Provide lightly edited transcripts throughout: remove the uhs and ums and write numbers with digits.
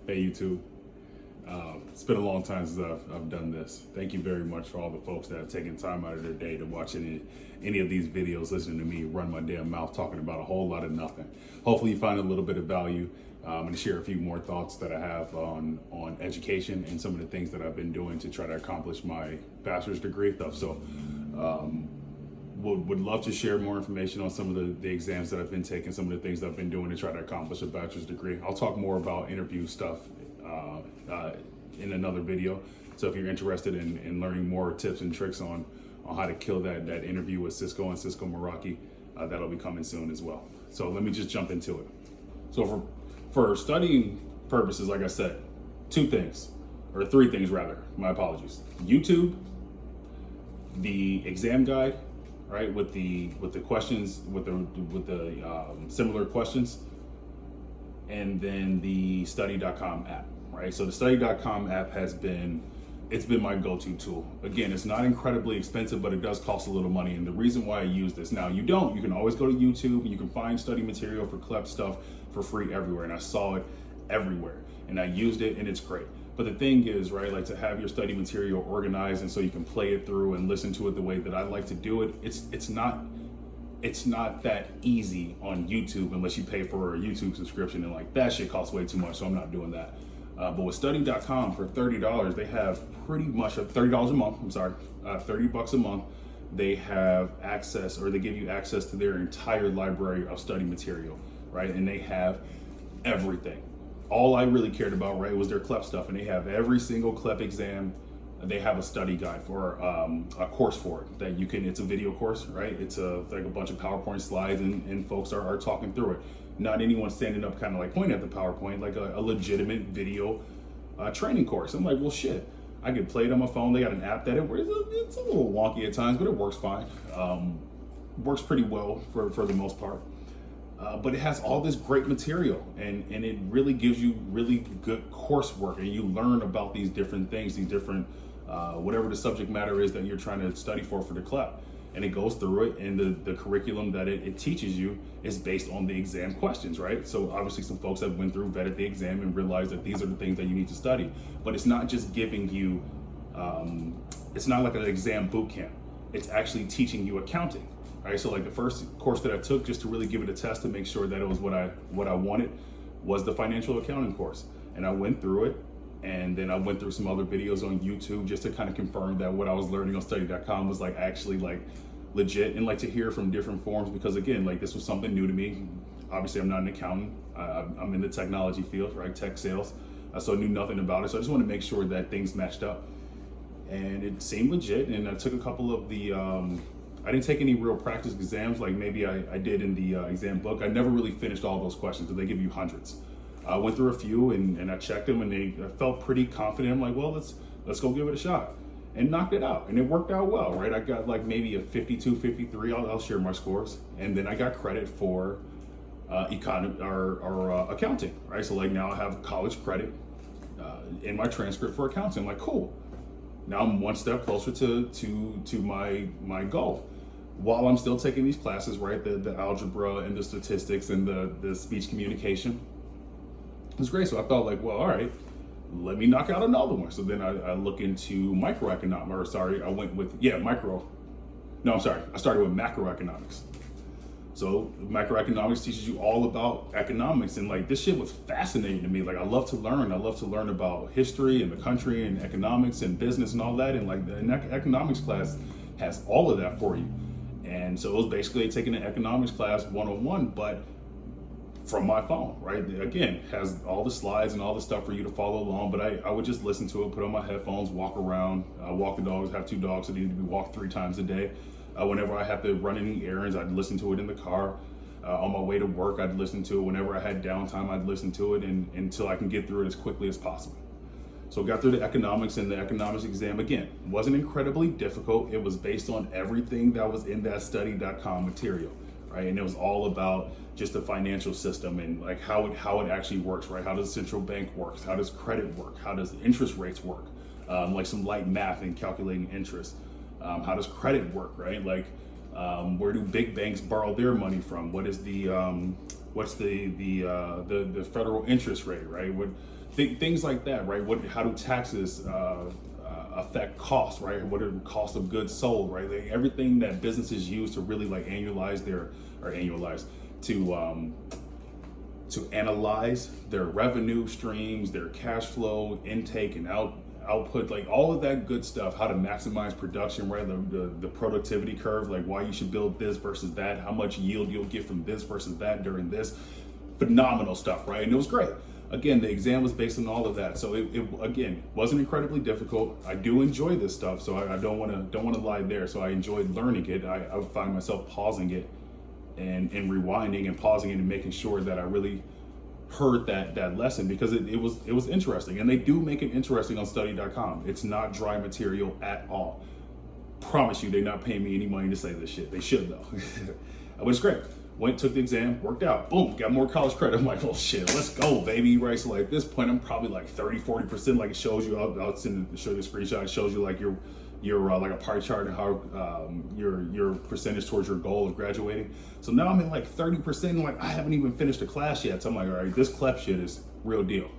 Hey YouTube, it's been a long time since I've done this. Thank you very much for all the folks that have taken time out of their day to watch any of these videos, listening to me run my damn mouth talking about a whole lot of nothing. Hopefully you find a little bit of value. I'm going to share a few more thoughts that I have on education and some of the things that I've been doing to try to accomplish my bachelor's degree stuff. So would love to share more information on some of the exams that I've been taking, some of the things that I've been doing to try to accomplish a bachelor's degree. I'll talk more about interview stuff in another video. So if you're interested in learning more tips and tricks on how to kill that interview with Cisco and Cisco Meraki, that'll be coming soon as well. So let me just jump into it. So for studying purposes, like I said, three things rather, my apologies. YouTube, the exam guide, right, with the questions, with the similar questions, and then the study.com app, right? So the study.com app it's been my go-to tool. Again, it's not incredibly expensive, but it does cost a little money. And the reason why I use this, now you can always go to YouTube and you can find study material for Clep stuff for free everywhere. And I saw it everywhere and I used it and it's great. But the thing is, right, like to have your study material organized and so you can play it through and listen to it the way that I like to do it, it's not that easy on YouTube unless you pay for a YouTube subscription, and like that shit costs way too much, so I'm not doing that. But with study.com for $30, they have pretty much $30 a month, I'm sorry, $30 a month, they have access, or they give you access to their entire library of study material, right? And they have everything. All I really cared about, right, was their Clep stuff, and they have every single Clep exam. They have a study guide for a course for it that you can, it's a video course, right? It's like a bunch of PowerPoint slides and folks are talking through it. Not anyone standing up kind of like pointing at the PowerPoint, like a legitimate video training course. I'm like, well, shit, I could play it on my phone. They got an app that it's a little wonky at times, but it works fine. Works pretty well for the most part. But it has all this great material and it really gives you really good coursework, and you learn about these different things, these different, whatever the subject matter is that you're trying to study for the Clep. And it goes through it, and the curriculum that it teaches you is based on the exam questions, right? So obviously some folks have went through, vetted the exam and realized that these are the things that you need to study. But it's not just giving you, it's not like an exam boot camp. It's actually teaching you accounting, right? So like the first course that I took just to really give it a test to make sure that it was what I wanted was the financial accounting course. And I went through it, and then I went through some other videos on YouTube just to kind of confirm that what I was learning on study.com was like actually like legit, and like to hear from different forms, because again, like this was something new to me. Obviously I'm not an accountant, I'm in the technology field, right? Tech sales. So I knew nothing about it. So I just want to make sure that things matched up, and it seemed legit. And I took a couple of the, I didn't take any real practice exams like maybe I did in the exam book. I never really finished all those questions, but they give you hundreds. I went through a few and I checked them, and I felt pretty confident. I'm like, well, let's go give it a shot, and knocked it out, and it worked out well, right? I got like maybe a 52, 53. I'll share my scores, and then I got credit for accounting, right? So like now I have college credit in my transcript for accounting. I'm like, cool. Now I'm one step closer to my goal, while I'm still taking these classes, right? The algebra and the statistics and the speech communication. It's great. So I thought like, well, all right, let me knock out another one. So then I look into microeconomics, or sorry, I went with, I started with macroeconomics. So macroeconomics teaches you all about economics, and like this shit was fascinating to me. Like I love to learn about history and the country and economics and business and all that. And like the economics class has all of that for you. And so it was basically taking an economics class 101, but from my phone, right? Again, has all the slides and all the stuff for you to follow along, but I would just listen to it, put on my headphones, walk around, walk the dogs. Have 2 dogs that need to be walked 3 times a day. Whenever I have to run any errands, I'd listen to it in the car. On my way to work, I'd listen to it. Whenever I had downtime, I'd listen to it until I can get through it as quickly as possible. So got through the economics, and the economics exam, again, wasn't incredibly difficult. It was based on everything that was in that study.com material, right? And it was all about just the financial system and like how it actually works, right? How does central bank work? How does credit work? How does interest rates work? Like some light math and calculating interest. How does credit work, right? Like where do big banks borrow their money from? What is the What's the federal interest rate, right? Things like that, right? How do taxes affect costs, right? What are the cost of goods sold, right? Like everything that businesses use to really like to analyze their revenue streams, their cash flow, intake and output, like all of that good stuff, how to maximize production, right? The productivity curve, like why you should build this versus that, how much yield you'll get from this versus that during this. Phenomenal stuff, right? And it was great. Again, the exam was based on all of that. So it again wasn't incredibly difficult. I do enjoy this stuff, so I don't want to lie there. So I enjoyed learning it. I would find myself pausing it and rewinding and pausing it and making sure that I really heard that lesson, because it was interesting. And they do make it interesting on study.com. It's not dry material at all. Promise you, they're not paying me any money to say this shit. They should though. But it's great. Took the exam, worked out, boom, got more college credit. I'm like, oh shit, let's go, baby, right? So like at this point, I'm probably like 30-40%, like it shows you, I'll show you the screenshot, it shows you like your like a pie chart and how your percentage towards your goal of graduating. So now I'm at like 30%, and like I haven't even finished a class yet. So I'm like, all right, this Clep shit is real deal.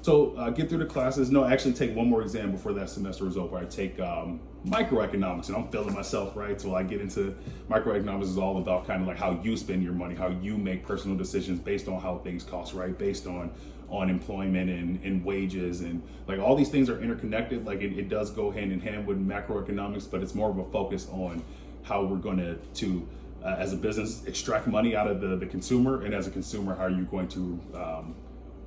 So get through the classes. No, actually take one more exam before that semester is over. I take microeconomics, and I'm feeling myself, right? So I get into microeconomics is all about kind of like how you spend your money, how you make personal decisions based on how things cost, right? Based on employment and wages, and like all these things are interconnected. Like it does go hand in hand with macroeconomics, but it's more of a focus on how we're going to as a business extract money out of the consumer, and as a consumer, how are you going to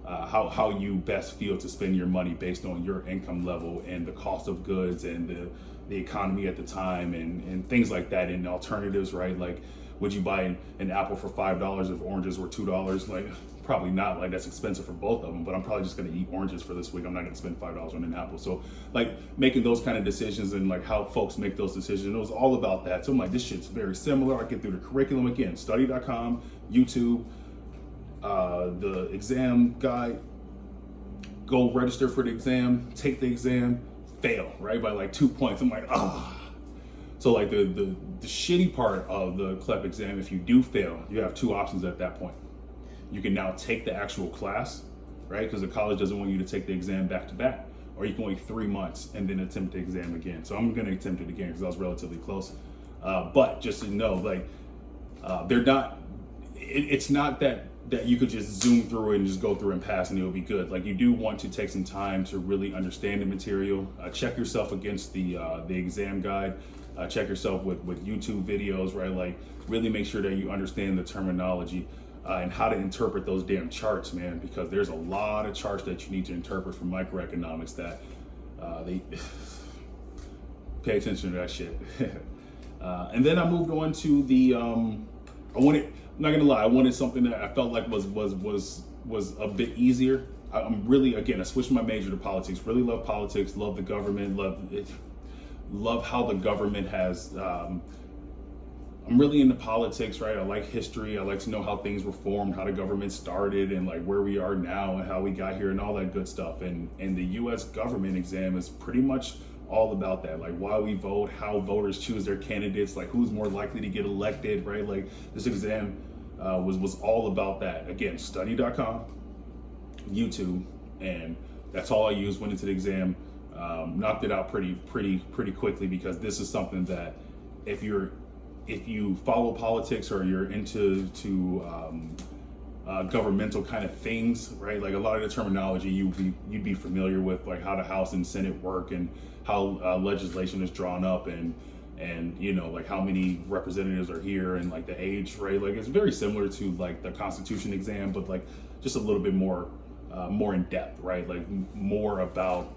how you best feel to spend your money based on your income level and the cost of goods and the economy at the time and things like that, and alternatives, right? Like, would you buy an apple for $5 if oranges were $2? Like, probably not. Like, that's expensive for both of them, but I'm probably just gonna eat oranges for this week. I'm not gonna spend $5 on an apple. So like making those kind of decisions and like how folks make those decisions, it was all about that. So I'm like, this shit's very similar. I get through the curriculum again, study.com, YouTube, the exam guide, go register for the exam, take the exam, fail, right? By like 2 points. I'm like, ah. So like the shitty part of the Clep exam, if you do fail, you have two options at that point. You can now take the actual class, right? Because the college doesn't want you to take the exam back to back, or you can wait 3 months and then attempt the exam again. So I'm gonna attempt it again because I was relatively close. But just to know, like, they're not, it's not that you could just zoom through it and just go through and pass and it'll be good. Like, you do want to take some time to really understand the material. Check yourself against the exam guide. Check yourself with YouTube videos, right? Like, really make sure that you understand the terminology and how to interpret those damn charts, man, because there's a lot of charts that you need to interpret from microeconomics that they pay attention to that shit. And then I moved on to the I'm not gonna lie, I wanted something that I felt like was a bit easier. I'm really, again, I switched my major to politics. Really love politics, love the government, love how the government has. I'm really into politics, right? I like history. I like to know how things were formed, how the government started, and like where we are now and how we got here and all that good stuff. And the U.S. government exam is pretty much all about that, like why we vote, how voters choose their candidates, like who's more likely to get elected, right? Like this exam was all about that. Again, study.com, YouTube, and that's all I used. Went into the exam, knocked it out pretty quickly, because this is something that if you follow politics or you're into governmental kind of things, right? Like a lot of the terminology you'd be familiar with, like how the House and Senate work and how legislation is drawn up and you know, like how many representatives are here and like the age, right? Like it's very similar to like the Constitution exam, but like just a little bit more in depth, right? Like more about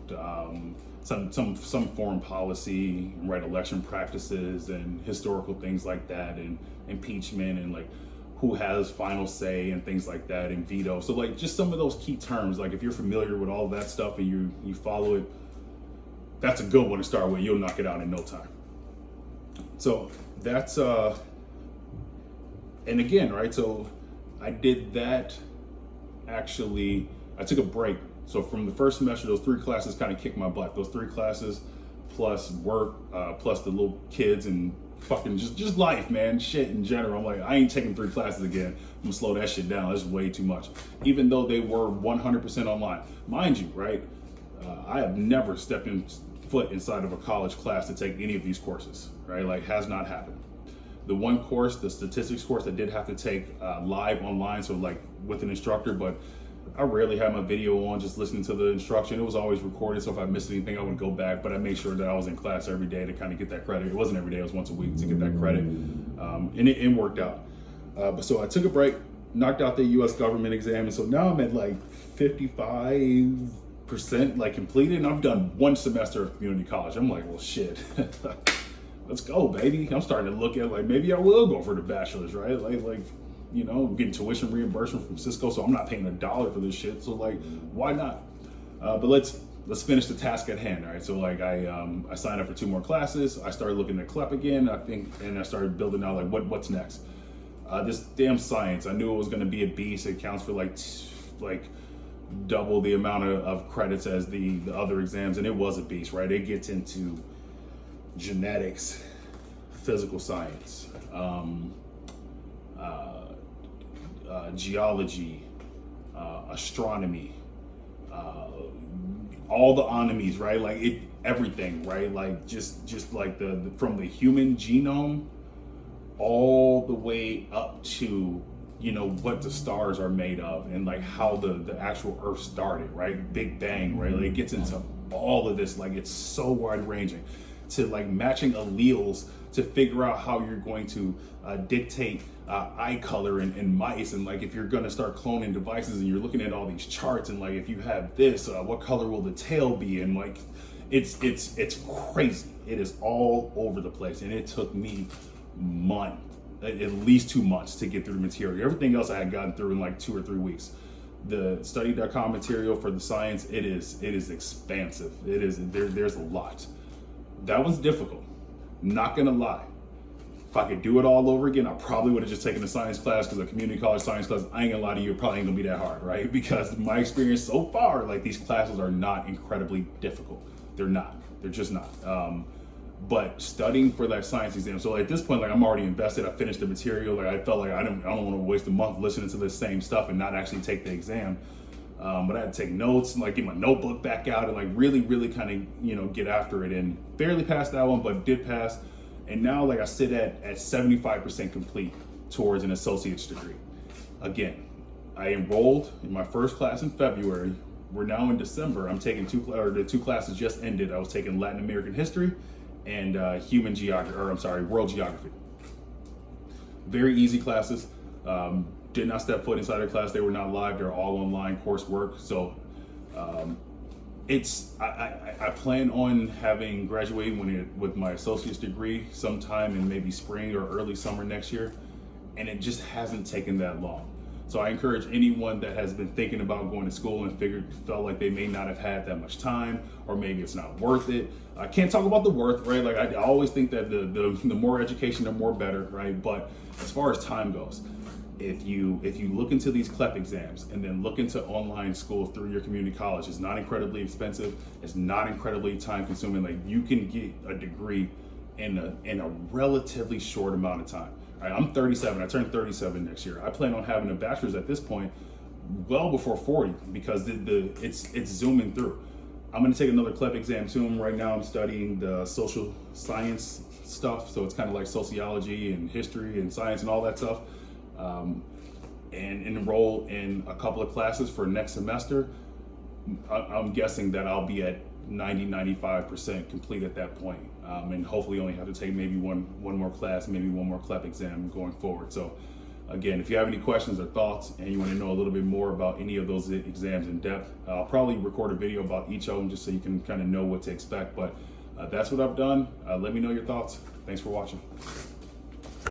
some foreign policy, right? Election practices and historical things like that, and impeachment, and like who has final say and things like that, and veto. So like just some of those key terms, like if you're familiar with all that stuff and you follow it, that's a good one to start with. You'll knock it out in no time. So that's and again, right? So I did that. Actually, I took a break. So from the first semester, those 3 classes kind of kicked my butt. Those 3 classes plus work, plus the little kids and fucking just life, man, shit in general. I'm like, I ain't taking 3 classes again. I'm gonna slow that shit down. That's way too much. Even though they were 100% online, mind you, right? I have never stepped foot inside of a college class to take any of these courses, right? Like, has not happened. The one course, the statistics course, I did have to take live online, so like with an instructor, but I rarely had my video on, just listening to the instruction. It was always recorded, so if I missed anything, I would go back, but I made sure that I was in class every day to kind of get that credit. It wasn't every day, it was once a week to get that credit, and it worked out. But so I took a break, knocked out the US government exam, and so now I'm at like 55% like completed, and I've done 1 semester of community college. I'm like, well, shit. Let's go, baby. I'm starting to look at like, maybe I will go for the bachelor's, right? Like, you know, getting tuition reimbursement from Cisco, so I'm not paying $1 for this shit. So like, why not? But let's finish the task at hand, all right? So like, I signed up for 2 more classes. I started looking at Clep again, I think, and I started building out like what's next. This damn science, I knew it was going to be a beast. It counts for like double the amount of credits as the other exams, and it was a beast, right? It gets into genetics, physical science, geology, astronomy, all the onomies, right? Like everything, right? Like just like the from the human genome all the way up to, you know, what the stars are made of, and like how the actual Earth started, right? Big Bang, right? Like it gets into all of this. Like, it's so wide ranging, to like matching alleles to figure out how you're going to dictate eye color in mice, and like if you're going to start cloning devices and you're looking at all these charts, and like if you have this, what color will the tail be? And like it's crazy. It is all over the place, and it took me at least 2 months to get through the material. Everything else I had gotten through in like 2 or 3 weeks. The study.com material for the science, it is expansive. There's a lot. That one's difficult, not gonna lie. If I could do it all over again, I probably would have just taken a science class, because a community college science class, I ain't gonna lie to you, it probably ain't gonna be that hard, right? Because my experience so far, like, these classes are not incredibly difficult. They're not, they're just not. But studying for that science exam, so at this point, like, I'm already invested, I finished the material, like, I felt like I don't want to waste a month listening to the same stuff and not actually take the exam. But I had to take notes and like get my notebook back out and like really kind of, you know, get after it, and barely passed that one, but did pass. And now like I sit at 75% complete towards an associate's degree. Again, I enrolled in my first class in February. We're now in December. I'm taking the 2 classes just ended. I was taking Latin American history and world geography. Very easy classes. Did not step foot inside a class. They were not live. They're all online coursework. So I plan on having graduating with my associate's degree sometime in maybe spring or early summer next year, and it just hasn't taken that long. So I encourage anyone that has been thinking about going to school and felt like they may not have had that much time, or maybe it's not worth it. I can't talk about the worth, right? Like, I always think that the more education, the more better, right? But as far as time goes, if you look into these Clep exams and then look into online school through your community college, it's not incredibly expensive. It's not incredibly time consuming. Like, you can get a degree in a relatively short amount of time. All right, I'm 37. I turn 37 next year. I plan on having a bachelor's at this point well before 40, because it's zooming through. I'm going to take another Clep exam soon. Right now I'm studying the social science stuff, so it's kind of like sociology and history and science and all that stuff. And enroll in a couple of classes for next semester. I'm guessing that I'll be at 95% complete at that point, and hopefully only have to take maybe one more class, maybe one more Clep exam going forward. So again, if you have any questions or thoughts and you want to know a little bit more about any of those exams in depth, I'll probably record a video about each of them just so you can kind of know what to expect. But that's what I've done. Let me know your thoughts. Thanks for watching.